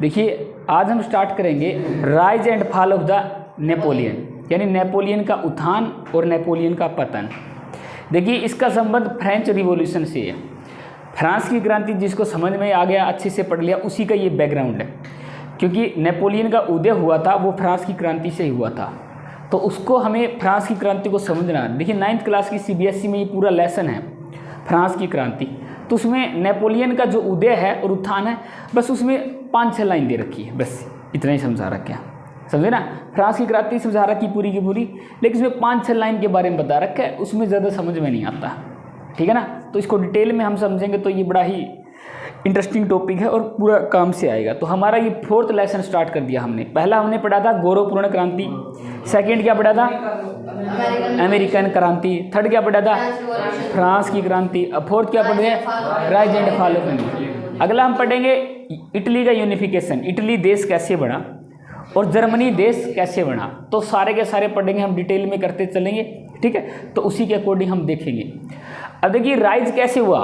देखिए आज हम स्टार्ट करेंगे rise and fall of the Napoleon, यानी नेपोलियन का उत्थान और नेपोलियन का पतन। देखिए इसका संबंध फ्रेंच रिवॉल्यूशन से है। फ्रांस की क्रांति जिसको समझ में आ गया, अच्छे से पढ़ लिया, उसी का ये बैकग्राउंड है। क्योंकि नेपोलियन का उदय हुआ था वो फ्रांस की क्रांति से ही हुआ था, तो उसको हमें फ्रांस की क्रांति को समझना। देखिए 9th क्लास की CBSE में ये पूरा लेसन है फ्रांस की क्रांति, तो उसमें नेपोलियन का जो उदय है और उत्थान है, बस उसमें 5-6 लाइन दे रखी है, बस इतना ही समझा रखा है, समझे ना। फ्रांस की क्रांति समझा रखी पूरी की पूरी, लेकिन उसमें 5-6 लाइन के बारे में बता रखा है, उसमें ज़्यादा समझ में नहीं आता, ठीक है ना। तो इसको डिटेल में हम समझेंगे तो ये बड़ा ही इंटरेस्टिंग टॉपिक है और पूरा काम से आएगा। तो हमारा ये 4th लेसन स्टार्ट कर दिया हमने। पहला हमने पढ़ा था गौरवपूर्ण क्रांति, सेकंड क्या पढ़ा था अमेरिकन क्रांति, थर्ड क्या पढ़ा था फ्रांस की क्रांति, अब 4th क्या पढ़ रहे हैं rise and fall of India. अगला हम पढ़ेंगे इटली का यूनिफिकेशन, इटली देश कैसे बना और जर्मनी देश कैसे बना। तो सारे के सारे पढ़ेंगे हम, डिटेल में करते चलेंगे, ठीक है। तो उसी के अकॉर्डिंग हम देखेंगे। अब देखिए राइज कैसे हुआ।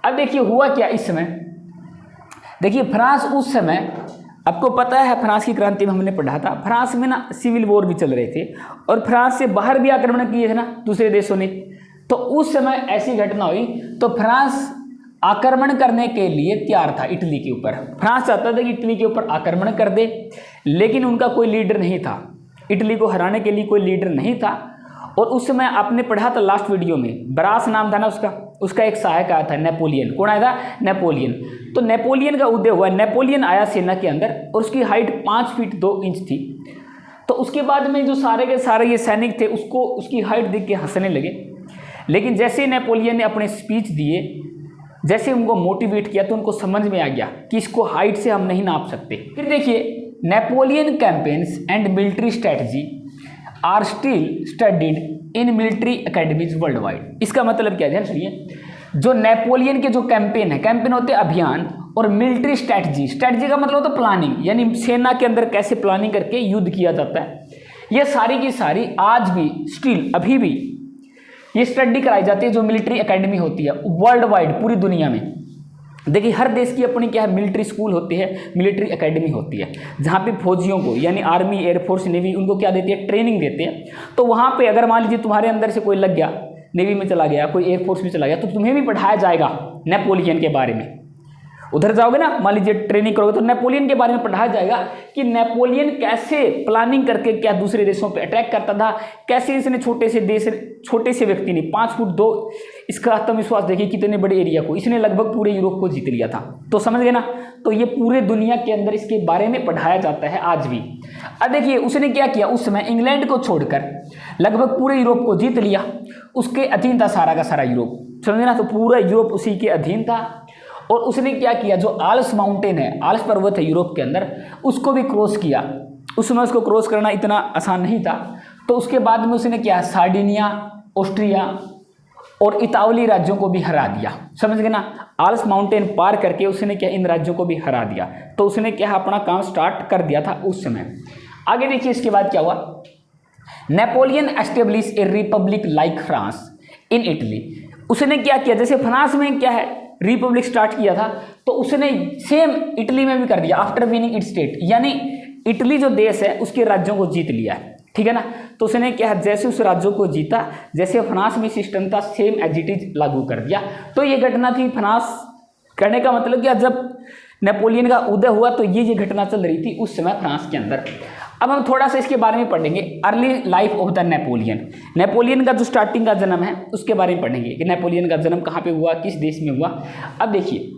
अब देखिए हुआ क्या इस समय। देखिए फ्रांस उस समय, आपको पता है फ्रांस की क्रांति में हमने पढ़ा था, फ्रांस में ना सिविल वॉर भी चल रहे थे और फ्रांस से बाहर भी आक्रमण किए थे ना दूसरे देशों ने। तो उस समय ऐसी घटना हुई, तो फ्रांस आक्रमण करने के लिए तैयार था इटली के ऊपर। फ्रांस चाहता था कि इटली के ऊपर आक्रमण कर दे, लेकिन उनका कोई लीडर नहीं था, इटली को हराने के लिए कोई लीडर नहीं था। और उस समय आपने पढ़ा था लास्ट वीडियो में, ब्रास नाम था ना उसका एक सहायक आया था नेपोलियन। कौन आया था नेपोलियन। तो नेपोलियन का उदय हुआ, नेपोलियन आया सेना के अंदर और उसकी हाइट 5 फीट 2 इंच थी। तो उसके बाद में जो सारे के सारे ये सैनिक थे उसको उसकी हाइट देख के हंसने लगे। लेकिन जैसे नेपोलियन ने अपने स्पीच दिए, जैसे उनको मोटिवेट किया, तो उनको समझ में आ गया कि इसको हाइट से हम नहीं नाप सकते। फिर देखिए Napoleon campaigns and military strategy are still studied in military academies worldwide. इसका मतलब क्या है, ध्यान सुनिए। जो नेपोलियन के जो कैंपेन है, कैंपेन होते हैं अभियान, और मिलिट्री स्ट्रैटेजी, स्ट्रैटेजी का मतलब होता है प्लानिंग, यानी सेना के अंदर कैसे प्लानिंग करके युद्ध किया जाता है, ये सारी की सारी आज भी स्टिल अभी भी ये स्टडी कराई जाती है जो मिलिट्री एकेडमी होती है वर्ल्ड वाइड, पूरी दुनिया में। देखिए हर देश की अपनी क्या है मिलिट्री स्कूल होती है, मिलिट्री एकेडमी होती है, जहाँ पे फौजियों को यानी आर्मी, एयरफोर्स, नेवी, उनको क्या देती है ट्रेनिंग देते हैं। तो वहाँ पे अगर मान लीजिए तुम्हारे अंदर से कोई लग गया, नेवी में चला गया, कोई एयरफोर्स में चला गया, तो तुम्हें भी पढ़ाया जाएगा नेपोलियन के बारे में। उधर जाओगे ना, मान लीजिए ट्रेनिंग करोगे, तो नेपोलियन के बारे में पढ़ाया जाएगा कि नेपोलियन कैसे प्लानिंग करके क्या दूसरे देशों पे अटैक करता था, कैसे इसने छोटे से देश, छोटे से व्यक्ति ने 5 फुट 2, इसका आत्मविश्वास देखिए कितने बड़े एरिया को, इसने लगभग पूरे यूरोप को जीत लिया था। तो समझ गए ना। तो ये पूरे दुनिया के अंदर इसके बारे में पढ़ाया जाता है आज भी। अब देखिए उसने क्या किया, उस समय इंग्लैंड को छोड़कर लगभग पूरे यूरोप को जीत लिया, उसके अधीन था सारा का सारा यूरोप, समझे ना। तो पूरा यूरोप उसी के अधीन था। और उसने क्या किया, जो आल्प्स माउंटेन है, आल्प्स पर्वत है यूरोप के अंदर, उसको भी क्रॉस किया। उस समय उसको क्रॉस करना इतना आसान नहीं था। तो उसके बाद में उसने क्या, सार्डिनिया, ऑस्ट्रिया और इतावली राज्यों को भी हरा दिया, समझ गए ना। आल्प्स माउंटेन पार करके उसने क्या इन राज्यों को भी हरा दिया। तो उसने क्या अपना काम स्टार्ट कर दिया था उस समय। आगे देखिए इसके बाद क्या हुआ, Napoleon establish A Republic like France in Italy. उसने क्या किया, जैसे फ्रांस में क्या है रिपब्लिक स्टार्ट किया था, तो उसने सेम इटली में भी कर दिया आफ्टर विनिंग इट स्टेट, यानी इटली जो देश है उसके राज्यों को जीत लिया है, ठीक है ना। तो उसने क्या, जैसे उस राज्यों को जीता, जैसे फ्रांस में सिस्टम था सेम एज इट इज लागू कर दिया। तो ये घटना थी फ्रांस करने का मतलब क्या, जब नेपोलियन का उदय हुआ तो ये घटना चल रही थी उस समय फ्रांस के अंदर। अब हम थोड़ा सा इसके बारे में पढ़ेंगे, early life of the Napoleon. Napoleon का जो स्टार्टिंग का जन्म है उसके बारे में पढ़ेंगे कि नेपोलियन का जन्म कहाँ पे हुआ, किस देश में हुआ। अब देखिए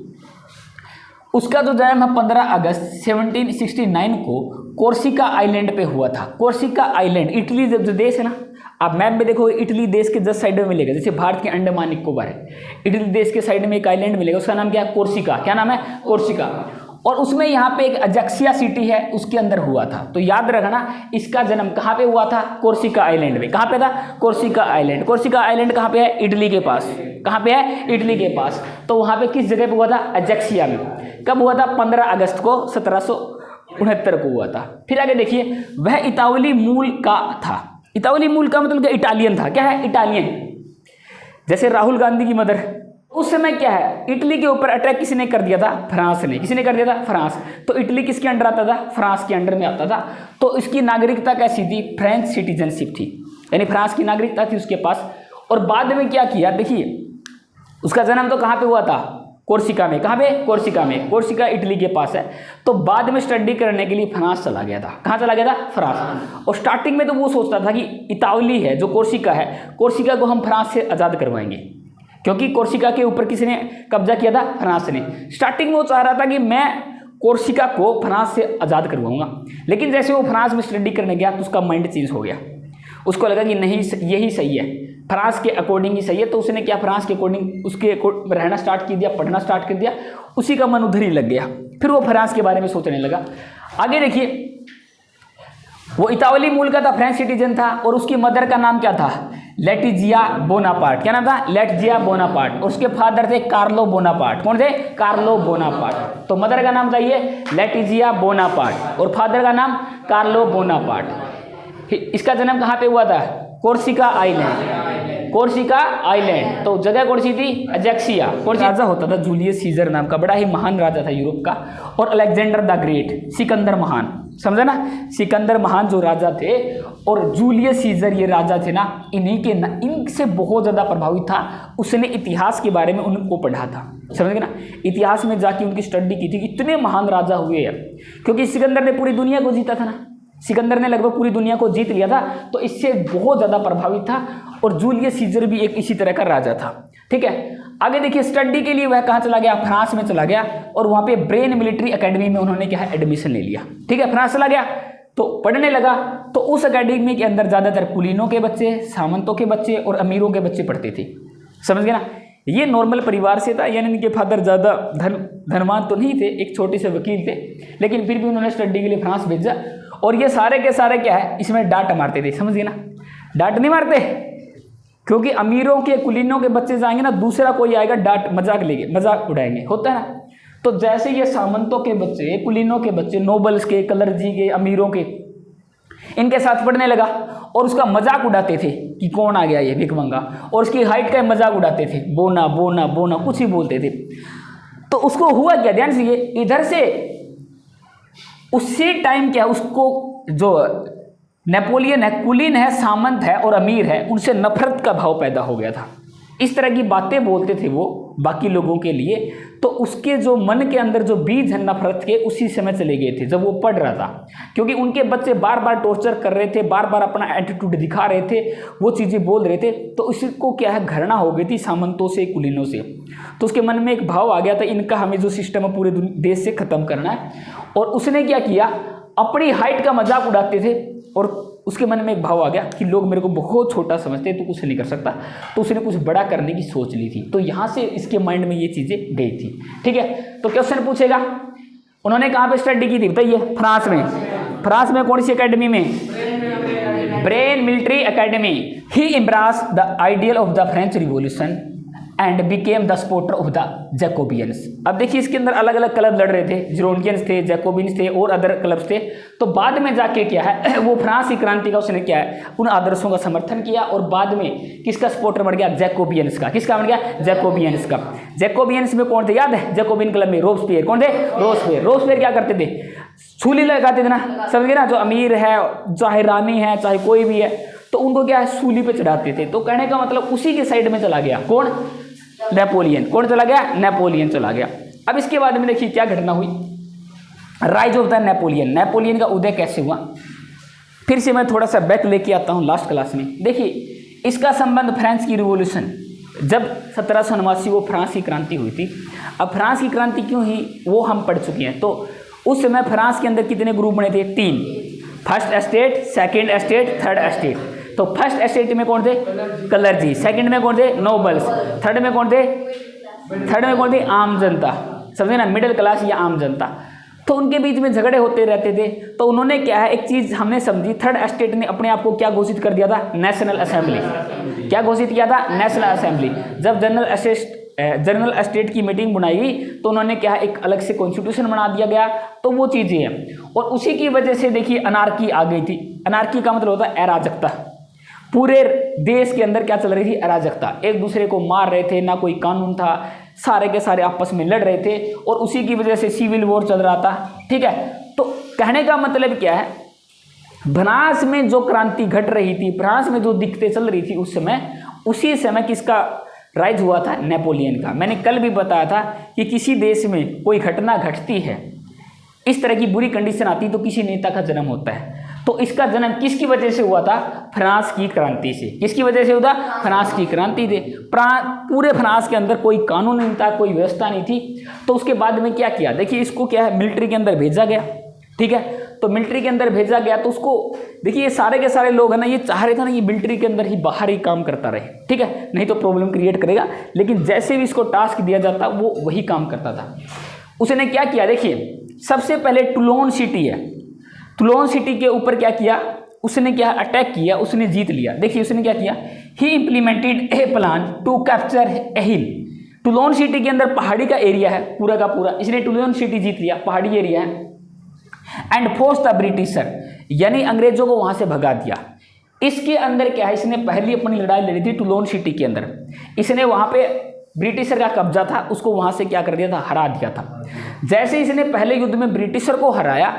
उसका जो जन्म है 15 अगस्त 1769 को कोर्सिका आइलैंड पे हुआ था। कोर्सिका आइलैंड इटली जो देश है ना, आप मैप में देखो इटली देश के जस्ट साइड में मिलेगा, जैसे भारत के अंडमान निकोबार है, इटली देश के साइड में एक आइलैंड मिलेगा, उसका नाम क्या है कोर्सिका। क्या नाम है कोर्सिका। और उसमें यहाँ पे एक अजक्सिया सिटी है, उसके अंदर हुआ था। तो याद रखना इसका जन्म कहाँ पे हुआ था, कोर्सिका आइलैंड में। कहाँ पे था, कोर्सिका आइलैंड। कोर्सिका आइलैंड कहाँ पे है, इटली के पास। कहाँ पे है, इटली के पास। तो वहाँ पे किस जगह पे हुआ था, अजक्सिया में। कब हुआ था, 15 अगस्त को 1769 को हुआ था। फिर आगे देखिए, वह इतावली मूल का था। इतावली मूल का मतलब क्या, इटालियन था। क्या है, इटालियन। जैसे राहुल गांधी की मदर उस समय क्या है, इटली के ऊपर अटैक किसने कर दिया था? फ्रांस ने। किसने कर दिया था? फ्रांस। तो इटली किसके अंडर आता था? फ्रांस के अंडर में आता था। तो इसकी नागरिकता कैसी थी? फ्रेंच सिटीजनशिप थी, यानी फ्रांस की नागरिकता थी उसके पास। और बाद में क्या किया, देखिए उसका जन्म तो कहाँ पे हुआ था? कोर्सिका में। कहाँ पे? कोर्सिका में। कोर्सिका इटली के पास है। तो बाद में स्टडी करने के लिए फ्रांस चला गया था। कहाँ चला गया था? फ्रांस। और स्टार्टिंग में तो वो सोचता था कि इतावली है जो कोर्सिका है, कोर्सिका को हम फ्रांस से आज़ाद करवाएंगे, क्योंकि कोर्सिका के ऊपर किसने कब्जा किया था? फ्रांस ने। स्टार्टिंग में वो चाह रहा था कि मैं कोर्सिका को फ्रांस से आज़ाद करवाऊंगा, लेकिन जैसे वो फ्रांस में स्टडी करने गया तो उसका माइंड चेंज हो गया। उसको लगा कि नहीं, यही सही है, फ्रांस के अकॉर्डिंग ही सही है। तो उसने क्या, फ्रांस के अकॉर्डिंग उसके रहना स्टार्ट कर दिया, पढ़ना स्टार्ट कर दिया। उसी का मन उधर ही लग गया। फिर वो फ्रांस के बारे में सोचने लगा। आगे देखिए, वो इतावली मूल का था, फ्रेंच सिटीजन था, और उसकी मदर का नाम क्या था? Letizia Bonaparte. क्या नाम था? Letizia Bonaparte. और उसके फादर थे कार्लो बोनापार्ट। कौन थे? Carlo Bonaparte. तो मदर का नाम था ये लेटिजिया बोनापार्ट और फादर का नाम कार्लो बोनापार्ट। इसका जन्म कहाँ पे हुआ था? Corsica island. Corsica island. तो जगह कौन सी थी? अजेक्सिया। कौन सा राजा होता था? जूलियस सीजर नाम का बड़ा ही महान राजा था यूरोप का। और अलेक्जेंडर द ग्रेट, सिकंदर महान, समझे ना? सिकंदर महान जो राजा थे, और जूलियस सीजर ये राजा थे ना, इनसे बहुत ज़्यादा प्रभावित था। उसने इतिहास के बारे में उनको पढ़ा था, समझ गए ना? इतिहास में जाके उनकी स्टडी की थी। इतने महान राजा हुए हैं क्योंकि सिकंदर ने पूरी दुनिया को जीता था ना। सिकंदर ने लगभग पूरी दुनिया को जीत लिया था, तो इससे बहुत ज़्यादा प्रभावित था। और जूलियस सीजर भी एक इसी तरह का राजा था। ठीक है, आगे देखिए, स्टडी के लिए वह कहाँ चला गया? फ्रांस में चला गया। और वहाँ पे ब्रेन मिलिट्री एकेडमी में उन्होंने क्या है? एडमिशन ले लिया। ठीक है, फ्रांस चला गया तो पढ़ने लगा। तो उस एकेडमी के अंदर ज़्यादातर कुलीनों के बच्चे, सामंतों के बच्चे और अमीरों के बच्चे पढ़ते थे, समझ गए ना? ये नॉर्मल परिवार से था, यानी इनके फादर ज़्यादा धनवान तो नहीं थे, एक छोटे से वकील थे, लेकिन फिर भी उन्होंने स्टडी के लिए फ्रांस भेजा। और ये सारे के सारे क्या है? इसमें डांट मारते थे, समझ गए ना? डांट नहीं मारते, क्योंकि अमीरों के, कुलीनों के बच्चे जाएंगे ना, दूसरा कोई आएगा डांट मजाक लेंगे, मजाक उड़ाएंगे, होता है ना? तो जैसे ये सामंतों के बच्चे, कुलीनों के बच्चे, नोबल्स के, कलरजी के, अमीरों के, इनके साथ पढ़ने लगा और उसका मजाक उड़ाते थे कि कौन आ गया ये भिखमंगा, और उसकी हाइट का मजाक उड़ाते थे, बोना बोना बोना कुछ ही बोलते थे। तो उसको हुआ क्या? ध्यान से, ये इधर से उसी टाइम क्या, उसको जो नेपोलियन है, कुलीन है, सामंत है और अमीर है, उनसे नफरत का भाव पैदा हो गया था। इस तरह की बातें बोलते थे वो बाकी लोगों के लिए। तो उसके जो मन के अंदर जो बीज है नफरत के, उसी समय चले गए थे जब वो पढ़ रहा था, क्योंकि उनके बच्चे बार बार टॉर्चर कर रहे थे, बार बार अपना एटीट्यूड दिखा रहे थे, वो चीज़ें बोल रहे थे। तो इसको क्या है, घृणा हो गई थी सामंतों से, कुलीनों से। तो उसके मन में एक भाव आ गया था, इनका हमें जो सिस्टम है पूरे देश से ख़त्म करना है। और उसने क्या किया, अपनी हाइट का मजाक उड़ाते थे, और उसके मन में एक भाव आ गया कि लोग मेरे को बहुत छोटा समझते हैं, तो कुछ नहीं कर सकता। तो उसने कुछ बड़ा करने की सोच ली थी। तो यहाँ से इसके माइंड में ये चीज़ें गई थी। ठीक है, तो क्वेश्चन पूछेगा, उन्होंने कहाँ पे स्टडी की थी बताइए? फ्रांस में। फ्रांस में कौन सी एकेडमी में? Brienne military academy. He embrace the ideal of the French Revolution and became the supporter of the Jacobins. अब देखिए, इसके अंदर अलग अलग क्लब लड़ रहे थे, जिरोनियंस थे, जैकोबियंस थे और अदर क्लब्स थे। तो बाद में जाके क्या है, वो फ्रांस की क्रांति का उसने क्या है, उन आदर्शों का समर्थन किया। और बाद में किसका सपोर्टर बन गया? जैकोबियंस का। किसका बन गया? जैकोबियंस का। जैकोबियंस में कौन थे याद है? जैकोबियन क्लब में रोबेस्पियर। कौन थे? रोबेस्पियर। रोबेस्पियर क्या करते थे? सूली लगाते थे ना, समझ गए ना? जो अमीर है, चाहे रानी है, चाहे कोई भी है, तो उनको क्या है, सूली पे चढ़ाते थे। तो कहने का मतलब उसी के साइड में चला गया कौन? नेपोलियन। कौन चला गया? नेपोलियन चला गया। अब इसके बाद में देखिए क्या घटना हुई, rise of the Napoleon. Napoleon का उदय कैसे हुआ? फिर से मैं थोड़ा सा बैक लेके आता हूँ लास्ट क्लास में। देखिए, इसका संबंध फ्रांस की रिवॉल्यूशन, जब 1789 वो फ्रांस की क्रांति हुई थी। अब फ्रांस की क्रांति क्यों हुई वो हम पढ़ चुके हैं। तो उस समय फ्रांस के अंदर कितने ग्रुप बने थे? 3। First estate, second estate, third estate. तो फर्स्ट एस्टेट में कौन थे? कलरजी। सेकंड में कौन थे? नोबल्स। थर्ड में कौन थे? आम जनता, समझे ना? मिडिल क्लास या आम जनता। तो उनके बीच में झगड़े होते रहते थे। तो उन्होंने क्या है, एक चीज़ हमने समझी, थर्ड एस्टेट ने अपने आप को क्या घोषित कर दिया था? National assembly. क्या घोषित किया था? National assembly. जब जनरल एस्टेट की मीटिंग बुलाई गई तो उन्होंने क्या है, एक अलग से कॉन्स्टिट्यूशन बना दिया गया। तो वो चीज़ें हैं, और उसी की वजह से देखिए अनार्की आ गई थी। अनार्की का मतलब होता है अराजकता। पूरे देश के अंदर क्या चल रही थी, अराजकता, एक दूसरे को मार रहे थे, ना कोई कानून था, सारे के सारे आपस में लड़ रहे थे और उसी की वजह से सिविल वॉर चल रहा था। ठीक है, तो कहने का मतलब क्या है, फ्रांस में जो क्रांति घट रही थी, फ्रांस में जो दिक्कतें चल रही थी उस समय, उसी समय किसका राइज हुआ था, नेपोलियन का। मैंने कल भी बताया था कि किसी देश में कोई घटना घटती है, इस तरह की बुरी कंडीशन आती है तो किसी नेता का जन्म होता है। तो इसका जन्म किसकी वजह से हुआ था, फ्रांस की क्रांति से। किसकी वजह से हुआ, फ्रांस की क्रांति से। पूरे फ्रांस के अंदर कोई कानून नहीं था, कोई व्यवस्था नहीं थी। तो उसके बाद में क्या किया, देखिए इसको क्या है, मिलिट्री के अंदर भेजा गया। ठीक है, तो मिलिट्री के अंदर भेजा गया तो उसको देखिए ये सारे के सारे लोग है ना, ये चाह रहे थे ना ये मिलिट्री के अंदर ही बाहर ही काम करता रहे। ठीक है, नहीं तो प्रॉब्लम क्रिएट करेगा, लेकिन जैसे भी इसको टास्क दिया जाता वो वही काम करता था। उसने क्या किया, देखिए सबसे पहले टूलोन सिटी है, टूलोन सिटी के ऊपर क्या किया उसने, क्या अटैक किया, उसने जीत लिया। देखिए उसने क्या किया, he implemented a plan to capture a hill. Toulon city के अंदर पहाड़ी का एरिया है पूरा का पूरा, इसने टूलोन सिटी जीत लिया, पहाड़ी एरिया है। एंड फोर्स द ब्रिटिशर, यानी अंग्रेजों को वहां से भगा दिया। इसके अंदर क्या है, इसने पहली अपनी लड़ाई लड़ी थी टूलोन सिटी के अंदर, इसने वहां पे ब्रिटिशर का कब्जा था, उसको वहां से क्या कर दिया था, हरा दिया था। जैसे इसने पहले युद्ध में ब्रिटिशर को हराया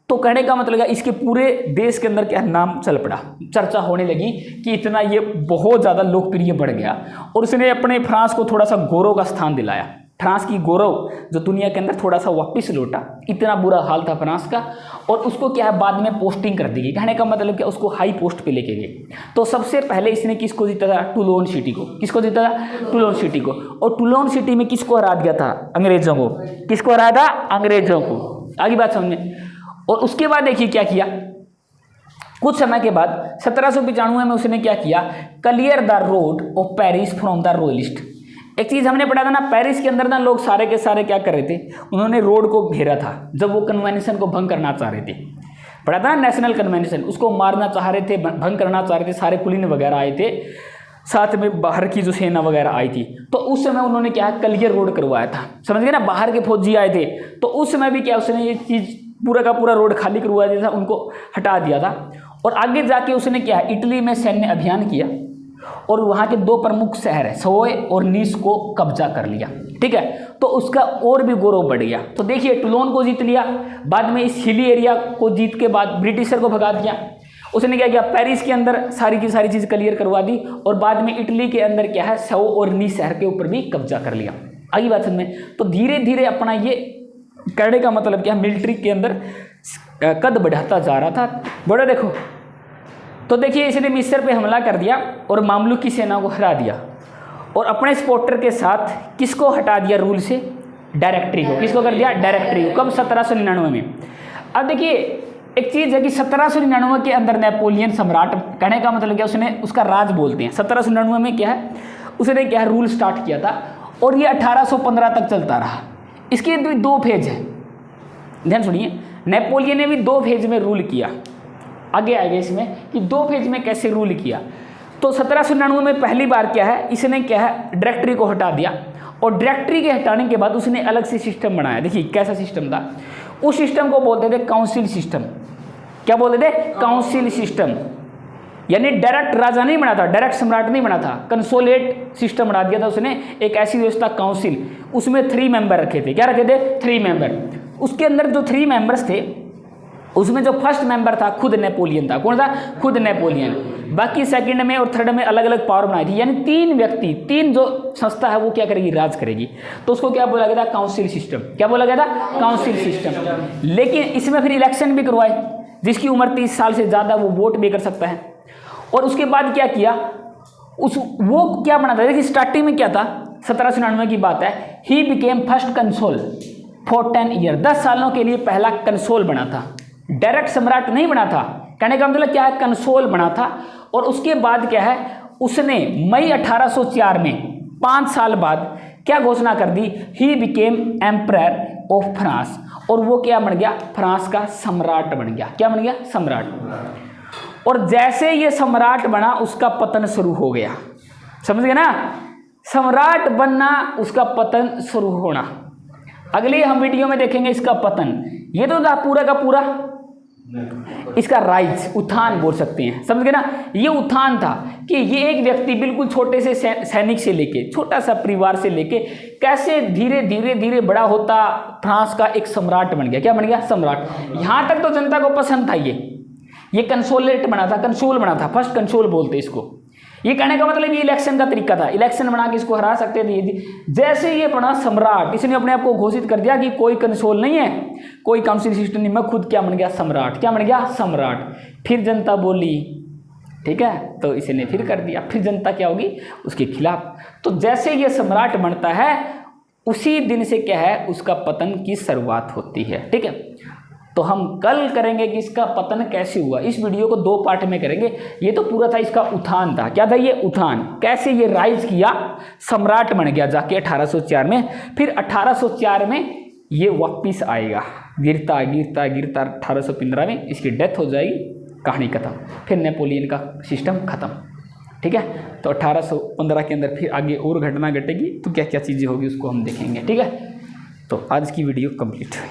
तो कहने का मतलब है इसके पूरे देश के अंदर क्या नाम चल पड़ा, चर्चा होने लगी कि इतना ये बहुत ज़्यादा लोकप्रिय बढ़ गया और उसने अपने फ्रांस को थोड़ा सा गौरव का स्थान दिलाया। फ्रांस की गौरव जो दुनिया के अंदर थोड़ा सा वापस लौटा, इतना बुरा हाल था फ्रांस का। और उसको क्या है बाद में पोस्टिंग कर दी गई, कहने का मतलब क्या, उसको हाई पोस्ट पे लेके गए। तो सबसे पहले इसने किसको जीता था, टूलोन सिटी को। किसको जीता था, टूलोन सिटी को। और टूलोन सिटी में किसको हरा दिया था, अंग्रेजों को। किसको हराया था, अंग्रेजों को। आगे बात समझ में। और उसके बाद देखिए क्या किया, कुछ समय के बाद 1795 में उसने क्या किया, clear the road of Paris from the royalist. एक चीज हमने पढ़ा था ना, पेरिस के अंदर ना लोग सारे के सारे क्या कर रहे थे, उन्होंने रोड को घेरा था जब वो कन्वेंशन को भंग करना चाह रहे थे। पढ़ा था ना, नेशनल कन्वेंशन, उसको मारना चाह रहे थे, भंग करना चाह रहे थे, सारे कुलीन वगैरह आए थे, साथ में बाहर की जो सेना वगैरह आई थी। तो उस समय उन्होंने क्या क्लियर रोड करवाया था, समझ गए ना, बाहर के फौजी आए थे। तो उस समय भी क्या उसने ये चीज़ पूरा का पूरा रोड खाली करवा दिया था, उनको हटा दिया था। और आगे जाके उसने क्या इटली में सैन्य अभियान किया और वहाँ के 2 प्रमुख शहर है सोए और नीस को कब्जा कर लिया। ठीक है, तो उसका और भी गौरव बढ़ गया। तो देखिए टूलोन को जीत लिया, बाद में इस हिली एरिया को जीत के बाद ब्रिटिशर को भगा दिया। उसने क्या किया, पेरिस के अंदर सारी की सारी चीज़ क्लियर करवा दी और बाद में इटली के अंदर क्या है, सो और नीस शहर के ऊपर भी कब्जा कर लिया। आगे बात समझ में। तो धीरे धीरे अपना ये करने का मतलब क्या, मिलिट्री के अंदर कद बढ़ाता जा रहा था। बड़ा देखो, तो देखिए इसने मिस्र पे हमला कर दिया और मामलुक की सेना को हरा दिया और अपने सपोर्टर के साथ किसको हटा दिया रूल से, डायरेक्टरी को। किसको कर दिया, डायरेक्टरी को। कब, 1799 में। अब देखिए एक चीज़ है कि 1799 के अंदर नेपोलियन सम्राट, कहने का मतलब क्या, उसने उसका राज बोलते हैं। 1799 में क्या है, उसने क्या है रूल स्टार्ट किया था और ये 1815 तक चलता रहा। इसके 2 फेज है, ध्यान सुनिए। नेपोलियन ने भी 2 फेज में रूल किया, आगे आएगा इसमें कि 2 फेज में कैसे रूल किया। तो 1799 में पहली बार क्या है, इसने क्या है डायरेक्टरी को हटा दिया और डायरेक्टरी के हटाने के बाद उसने अलग से सिस्टम बनाया। देखिए कैसा सिस्टम था, उस सिस्टम को बोलते थे काउंसिल सिस्टम। क्या बोलते थे, काउंसिल सिस्टम। यानी डायरेक्ट राजा नहीं बना था, डायरेक्ट सम्राट नहीं बना था, कंसोलेट सिस्टम बना दिया था उसने। एक ऐसी व्यवस्था काउंसिल, उसमें 3 मेंबर रखे थे। क्या रखे थे, 3 मेंबर। उसके अंदर जो 3 मेंबर्स थे, उसमें जो फर्स्ट मेंबर था खुद नेपोलियन था। कौन था, खुद नेपोलियन। बाकी सेकंड में और थर्ड में अलग अलग पावर बनाई थी, यानी 3 व्यक्ति, 3 जो संस्था है वो क्या करेगी, राज करेगी। तो उसको क्या बोला गया था, काउंसिल सिस्टम। क्या बोला गया था, काउंसिल सिस्टम। लेकिन इसमें फिर इलेक्शन भी करवाए, जिसकी उम्र 30 साल से ज़्यादा वो वोट भी कर सकता है। और उसके बाद क्या किया, वो क्या बना था, देखिए स्टार्टिंग में क्या था, 1799 की बात है, he became first console for 10 year. 10 सालों के लिए पहला कंसोल बना था, डायरेक्ट सम्राट नहीं बना था। कहने का मतलब क्या है, कंसोल बना था। और उसके बाद क्या है, उसने मई 1804 में 5 साल बाद क्या घोषणा कर दी, he became emperor of France. और वो क्या बन गया, फ्रांस का सम्राट बन गया। क्या बन गया, सम्राट। और जैसे ये सम्राट बना उसका पतन शुरू हो गया। समझ गए ना, सम्राट बनना उसका पतन शुरू होना। अगली हम वीडियो में देखेंगे इसका पतन। ये तो था पूरा का पूरा इसका राइज, उत्थान बोल सकते हैं, समझ गए ना। ये उत्थान था कि ये एक व्यक्ति बिल्कुल छोटे से सैनिक से लेके, छोटा सा परिवार से लेके कैसे धीरे धीरे धीरे बड़ा होता फ्रांस का एक सम्राट बन गया। क्या बन गया? सम्राट। यहाँ तक तो जनता को पसंद था। ये कंसोलेट बना था, कंसोल बना था, फर्स्ट कंसोल बोलते इसको। ये कहने का मतलब ये इलेक्शन का तरीका था, इलेक्शन बना के इसको हरा सकते थे। जैसे ये बना सम्राट, इसने अपने आप को घोषित कर दिया कि कोई कंसोल नहीं है, कोई काउंसिल सिस्टम नहीं, मैं खुद क्या बन गया? सम्राट। क्या बन गया? सम्राट। फिर जनता बोली, ठीक है, तो इसने फिर कर दिया। फिर जनता क्या होगी? उसके खिलाफ। तो जैसे ये सम्राट बनता है उसी दिन से क्या है? उसका पतन की शुरुआत होती है। ठीक है, तो हम कल करेंगे कि इसका पतन कैसे हुआ। इस वीडियो को 2 पार्ट में करेंगे। ये तो पूरा था इसका उत्थान था। क्या था ये? उत्थान। कैसे ये राइज किया, सम्राट बन गया जाके 1804 में। फिर 1804 में ये वापिस आएगा, गिरता गिरता गिरता 1815 में इसकी डेथ हो जाएगी, कहानी खत्म। फिर नेपोलियन का सिस्टम खत्म। ठीक है, तो 1815 के अंदर फिर आगे और घटना घटेगी, तो क्या क्या चीज़ें होगी उसको हम देखेंगे। ठीक है, तो आज की वीडियो कंप्लीट हुई।